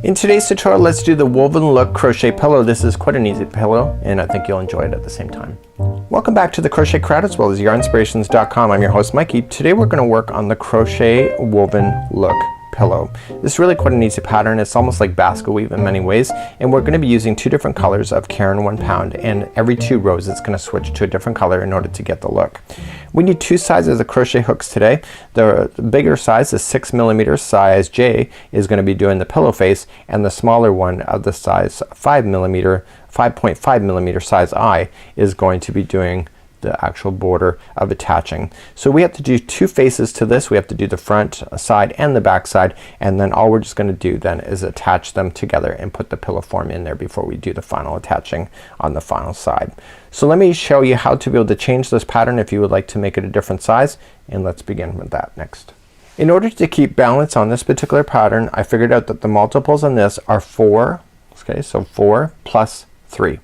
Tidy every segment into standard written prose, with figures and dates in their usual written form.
In today's tutorial, let's do the woven look crochet pillow. This is quite an easy pillow and I think you'll enjoy it at the same time. Welcome back to the Crochet Crowd as well as yarnspirations.com. I'm your host Mikey. Today we're going to work on the crochet woven look pillow. This is really quite an easy pattern. It's almost like basket weave in many ways, and we're going to be using two different colors of Caron 1 Pound, and every 2 rows it's going to switch to a different color in order to get the look. We need 2 sizes of crochet hooks today. The bigger size, the 6mm size J, is going to be doing the pillow face, and the smaller one of the size 5.5mm size I is going to be doing the actual border of attaching. So we have to do 2 faces to this. We have to do the front side and the back side, and then all we're just going to do then is attach them together and put the pillow form in there before we do the final attaching on the final side. So let me show you how to be able to change this pattern if you would like to make it a different size, and let's begin with that next. In order to keep balance on this particular pattern, I figured out that the multiples on this are 4. Okay, so 4 plus 3.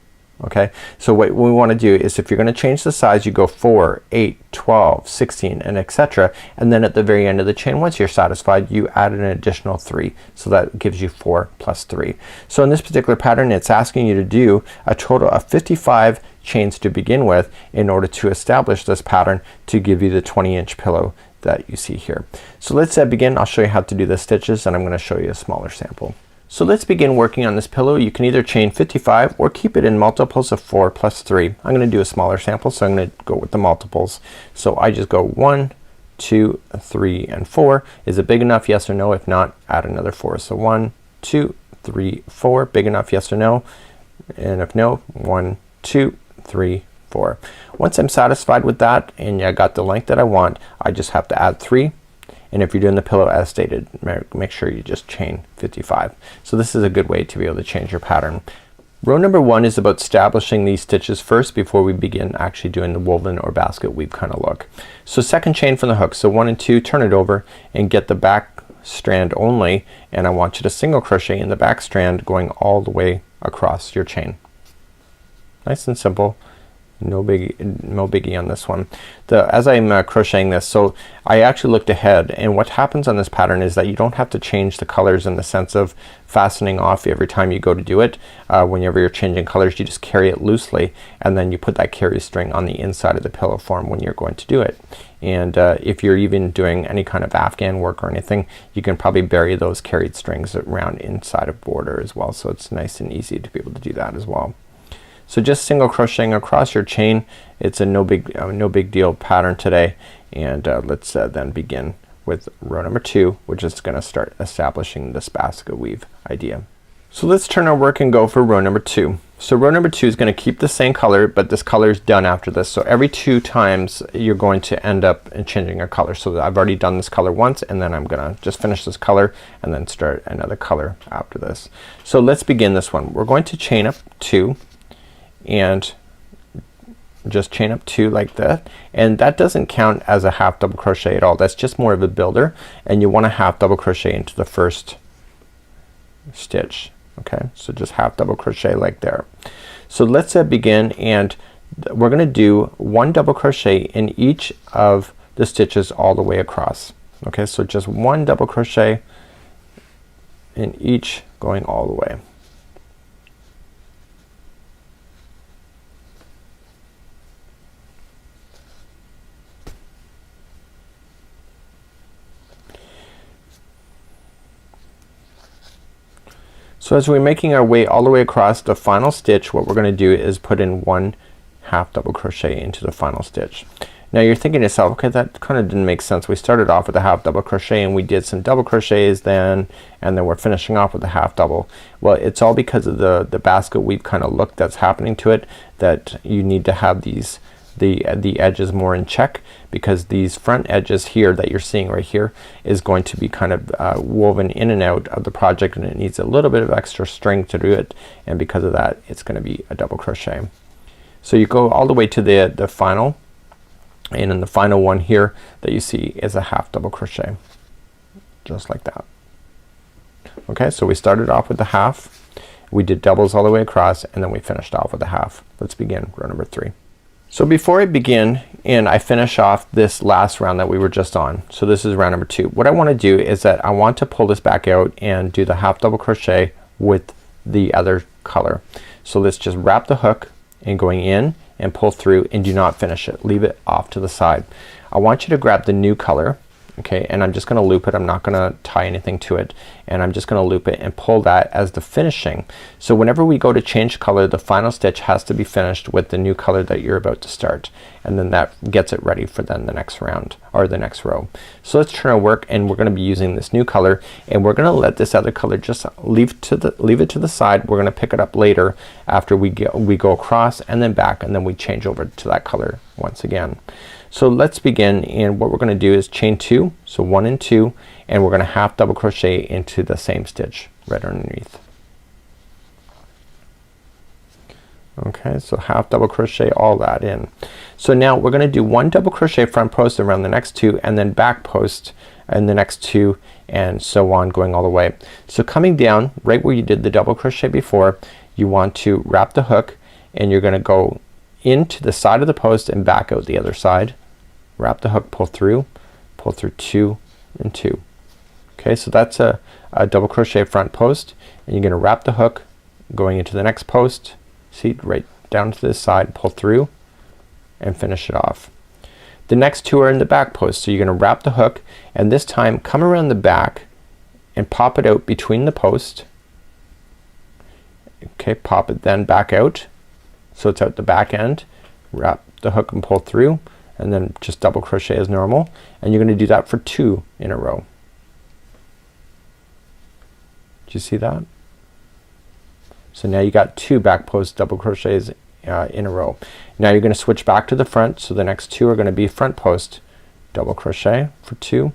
Okay, so what we want to do is, if you're going to change the size, you go 4, 8, 12, 16, and etc. And then at the very end of the chain, once you're satisfied, you add an additional 3. So that gives you 4 plus 3. So in this particular pattern, it's asking you to do a total of 55 chains to begin with in order to establish this pattern to give you the 20-inch pillow that you see here. So let's begin. I'll show you how to do the stitches, and I'm going to show you a smaller sample. So let's begin working on this pillow. You can either chain 55 or keep it in multiples of 4 plus 3. I'm going to do a smaller sample, so I'm going to go with the multiples. So I just go 1, 2, 3, and 4. Is it big enough? Yes or no. If not, add another 4. So 1, 2, 3, 4. Big enough? Yes or no. And if no, 1, 2, 3, 4. Once I'm satisfied with that and I got the length that I want, I just have to add 3. And if you're doing the pillow as stated, make sure you just chain 55. So this is a good way to be able to change your pattern. Row number 1 is about establishing these stitches first before we begin actually doing the woven or basket weave kind of look. So second chain from the hook. So 1 and 2, turn it over and get the back strand only, and I want you to single crochet in the back strand going all the way across your chain. Nice and simple. No biggie on this one. As I'm crocheting this, so I actually looked ahead, and what happens on this pattern is that you don't have to change the colors in the sense of fastening off every time you go to do it. Whenever you're changing colors, you just carry it loosely, and then you put that carry string on the inside of the pillow form when you're going to do it. And if you're even doing any kind of Afghan work or anything, you can probably bury those carried strings around inside of border as well. So it's nice and easy to be able to do that as well. So just single crocheting across your chain. It's a no big deal pattern today, and let's then begin with row number 2, which is going to start establishing this basket weave idea. So let's turn our work and go for row number 2. So row number 2 is going to keep the same color, but this color is done after this. So every 2 times you're going to end up changing a color. So I've already done this color once, and then I'm gonna just finish this color and then start another color after this. So let's begin this one. We're going to chain up 2 and just chain up 2 like that, and that doesn't count as a half double crochet at all. That's just more of a builder, and you want to half double crochet into the first stitch. Okay, so just half double crochet like there. So let's begin, and we're gonna do 1 double crochet in each of the stitches all the way across. Okay, so just 1 double crochet in each going all the way. So as we're making our way all the way across the final stitch, what we're going to do is put in 1 half double crochet into the final stitch. Now you're thinking to yourself, okay, that kind of didn't make sense. We started off with a half double crochet and we did some double crochets then, and then we're finishing off with a half double. Well, it's all because of the basket weave kind of look that's happening to it, that you need to have these the edges more in check, because these front edges here that you're seeing right here is going to be kind of woven in and out of the project, and it needs a little bit of extra string to do it, and because of that it's going to be a double crochet. So you go all the way to the final, and in the final one here that you see is a half double crochet, just like that. Okay, so we started off with the half, we did doubles all the way across, and then we finished off with a half. Let's begin row number 3. So before I begin and I finish off this last round that we were just on, so this is round number 2, what I want to do is that I want to pull this back out and do the half double crochet with the other color. So let's just wrap the hook and going in and pull through, and do not finish it, leave it off to the side. I want you to grab the new color, okay, and I'm just gonna loop it. I'm not gonna tie anything to it, and I'm just gonna loop it and pull that as the finishing. So whenever we go to change color, the final stitch has to be finished with the new color that you're about to start, and then that gets it ready for then the next round or the next row. So let's turn our work, and we're gonna be using this new color, and we're gonna let this other color just leave it to the side. We're gonna pick it up later after we go across and then back, and then we change over to that color once again. So let's begin, and what we're gonna do is chain 2, so 1 and 2, and we're gonna half double crochet into the same stitch right underneath. Okay, so half double crochet all that in. So now we're gonna do 1 double crochet front post around the next 2, and then back post and the next 2, and so on, going all the way. So coming down right where you did the double crochet before, you want to wrap the hook, and you're gonna go into the side of the post and back out the other side. Wrap the hook, pull through 2 and 2. Okay, so that's a double crochet front post, and you're gonna wrap the hook going into the next post, see, right down to this side, pull through and finish it off. The next 2 are in the back post, so you're gonna wrap the hook, and this time come around the back and pop it out between the post. Okay, pop it then back out so it's out the back end. Wrap the hook and pull through, and then just double crochet as normal, and you're gonna do that for 2 in a row. Do you see that? So now you got 2 back post double crochets in a row. Now you're gonna switch back to the front, so the next 2 are gonna be front post double crochet for 2,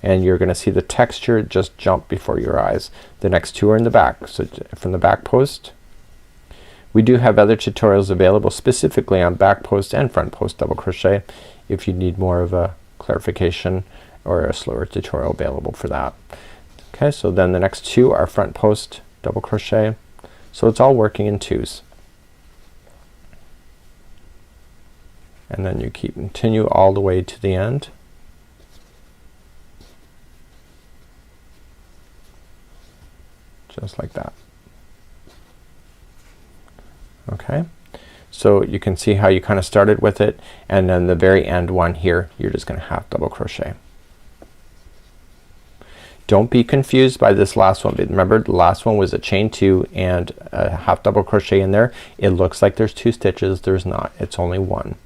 and you're gonna see the texture just jump before your eyes. The next 2 are in the back, so from the back post. We do have other tutorials available specifically on back post and front post double crochet if you need more of a clarification or a slower tutorial available for that. Okay, so then the next 2 are front post double crochet, so it's all working in 2s. And then you continue all the way to the end. Just like that. Okay, so you can see how you kind of started with it, and then the very end one here you're just gonna half double crochet. Don't be confused by this last one. Remember, the last one was a chain 2 and a half double crochet in there. It looks like there's 2 stitches. There's not. It's only 1.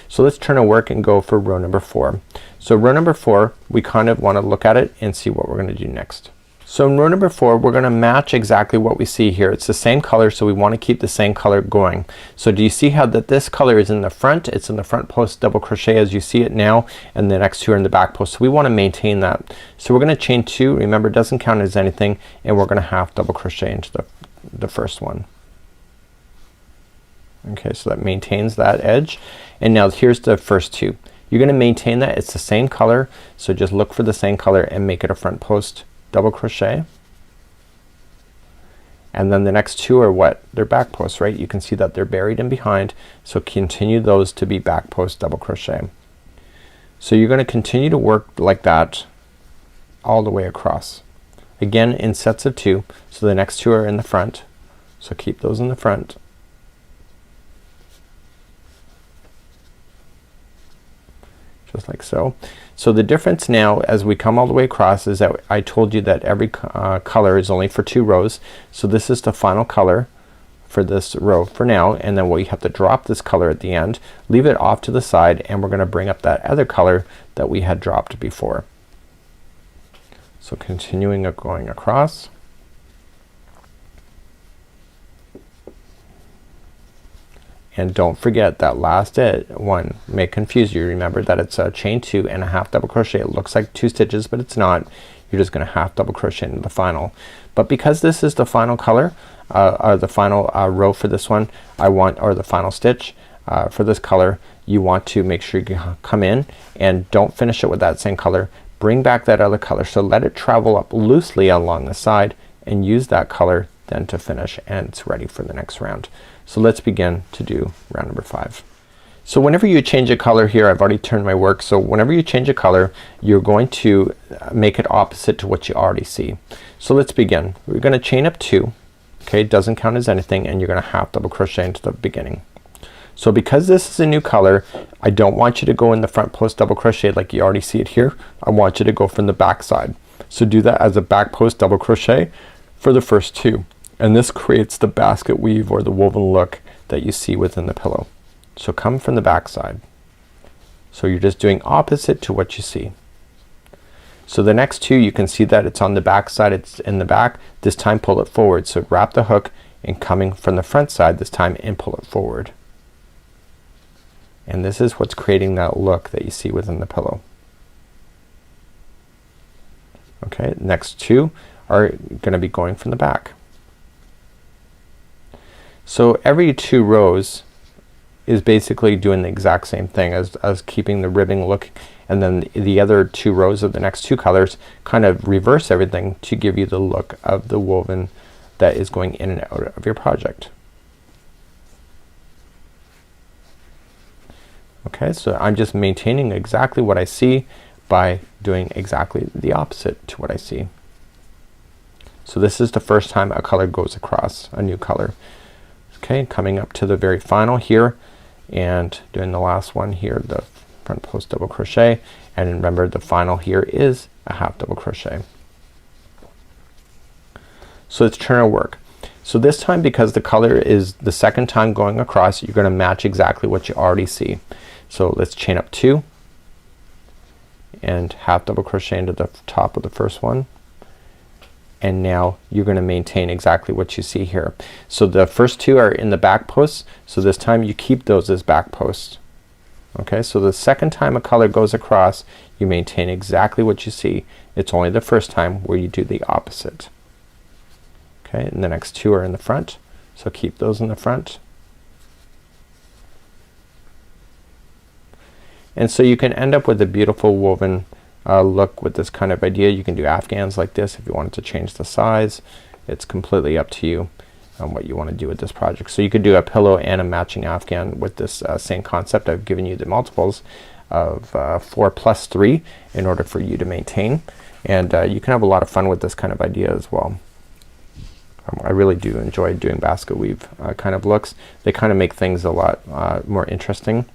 So let's turn our work and go for row number 4. So row number 4, we kind of want to look at it and see what we're gonna do next. So in row number 4, we're gonna match exactly what we see here. It's the same color, so we want to keep the same color going. So do you see how that this color is in the front? It's in the front post double crochet as you see it now, and the next 2 are in the back post. So we want to maintain that. So we're gonna chain 2, remember it doesn't count as anything, and we're gonna half double crochet into the first one. Okay, so that maintains that edge, and now here's the first 2. You're gonna maintain that. It's the same color, so just look for the same color and make it a front post double crochet, and then the next 2 are what? They're back posts, right? You can see that they're buried in behind, so continue those to be back post double crochet. So you're gonna continue to work like that all the way across, again in sets of 2. So the next 2 are in the front, so keep those in the front. Just like so. So the difference now as we come all the way across is that I told you that every color is only for 2 rows. So this is the final color for this row for now, and then we have to drop this color at the end, leave it off to the side, and we're gonna bring up that other color that we had dropped before. So continuing going across. And don't forget that last one may confuse you. Remember that it's a chain 2 and a half double crochet. It looks like 2 stitches, but it's not. You're just gonna half double crochet into the final. But because this is the final color, or the final row for this one, or the final stitch for this color, you want to make sure you come in and don't finish it with that same color. Bring back that other color. So let it travel up loosely along the side and use that color then to finish, and it's ready for the next round. So let's begin to do round number 5. So whenever you change a color here, I've already turned my work, so whenever you change a color you're going to make it opposite to what you already see. So let's begin. We're gonna chain up 2. Okay, it doesn't count as anything, and you're gonna half double crochet into the beginning. So because this is a new color, I don't want you to go in the front post double crochet like you already see it here. I want you to go from the back side. So do that as a back post double crochet for the first 2, and this creates the basket weave or the woven look that you see within the pillow. So come from the back side. So you're just doing opposite to what you see. So the next 2 you can see that it's on the back side, it's in the back. This time pull it forward. So wrap the hook and coming from the front side this time and pull it forward. And this is what's creating that look that you see within the pillow. Okay, next 2 are gonna be going from the back. So every 2 rows is basically doing the exact same thing as keeping the ribbing look, and then the other 2 rows of the next 2 colors kind of reverse everything to give you the look of the woven that is going in and out of your project. Okay, so I'm just maintaining exactly what I see by doing exactly the opposite to what I see. So this is the first time a color goes across, a new color. Okay, coming up to the very final here and doing the last one here, the front post double crochet, and remember the final here is a half double crochet. So let's turn our work. So this time, because the color is the second time going across, you're gonna match exactly what you already see. So let's chain up 2 and half double crochet into the top of the first one, and now you're gonna maintain exactly what you see here. So the first 2 are in the back posts, so this time you keep those as back posts. Okay, so the second time a color goes across you maintain exactly what you see. It's only the first time where you do the opposite. Okay, and the next 2 are in the front, so keep those in the front. And so you can end up with a beautiful woven look with this kind of idea. You can do afghans like this if you wanted to change the size. It's completely up to you on what you want to do with this project. So you could do a pillow and a matching afghan with this same concept. I've given you the multiples of 4 plus 3 in order for you to maintain, and you can have a lot of fun with this kind of idea as well. I really do enjoy doing basket weave kind of looks. They kind of make things a lot more interesting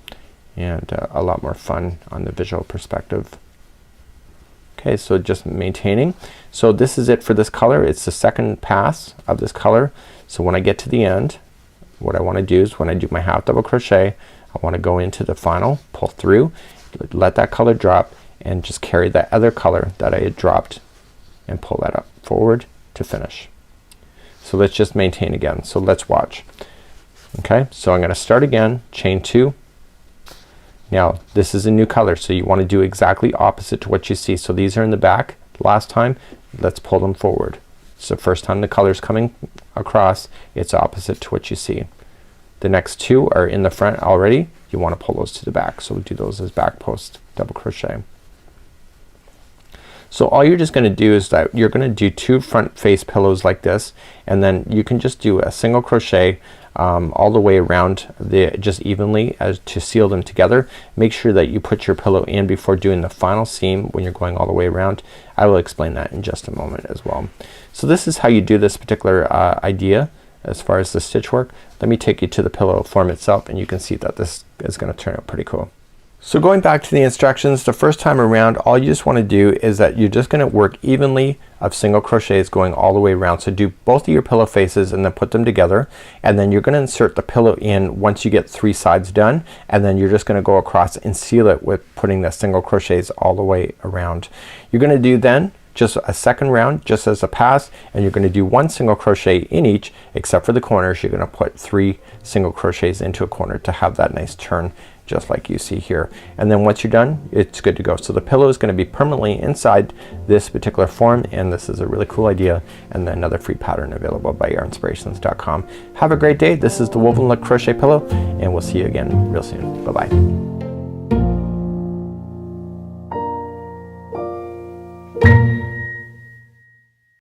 and a lot more fun on the visual perspective. Okay, so just maintaining. So this is it for this color. It's the second pass of this color. So when I get to the end, what I want to do is when I do my half double crochet, I want to go into the final, pull through, let that color drop, and just carry that other color that I had dropped and pull that up forward to finish. So let's just maintain again. So let's watch. Okay, so I'm gonna start again, chain 2. Now this is a new color, so you want to do exactly opposite to what you see. So these are in the back last time, let's pull them forward. So first time the color's coming across, it's opposite to what you see. The next 2 are in the front already, you want to pull those to the back. So we'll do those as back post double crochet. So all you're just gonna do is that you're gonna do 2 front face pillows like this, and then you can just do a single crochet all the way around just evenly as to seal them together. Make sure that you put your pillow in before doing the final seam when you're going all the way around. I will explain that in just a moment as well. So this is how you do this particular idea as far as the stitch work. Let me take you to the pillow form itself, and you can see that this is gonna turn out pretty cool. So going back to the instructions, the first time around all you just want to do is that you're just gonna work evenly of single crochets going all the way around. So do both of your pillow faces and then put them together, and then you're gonna insert the pillow in once you get 3 sides done, and then you're just gonna go across and seal it with putting the single crochets all the way around. You're gonna do then just a second round just as a pass, and you're gonna do 1 single crochet in each except for the corners. You're gonna put 3 single crochets into a corner to have that nice turn just like you see here, and then once you're done it's good to go. So the pillow is going to be permanently inside this particular form, and this is a really cool idea and another free pattern available by yarnspirations.com. Have a great day. This is the Woven Look Crochet Pillow, and we'll see you again real soon. Bye bye.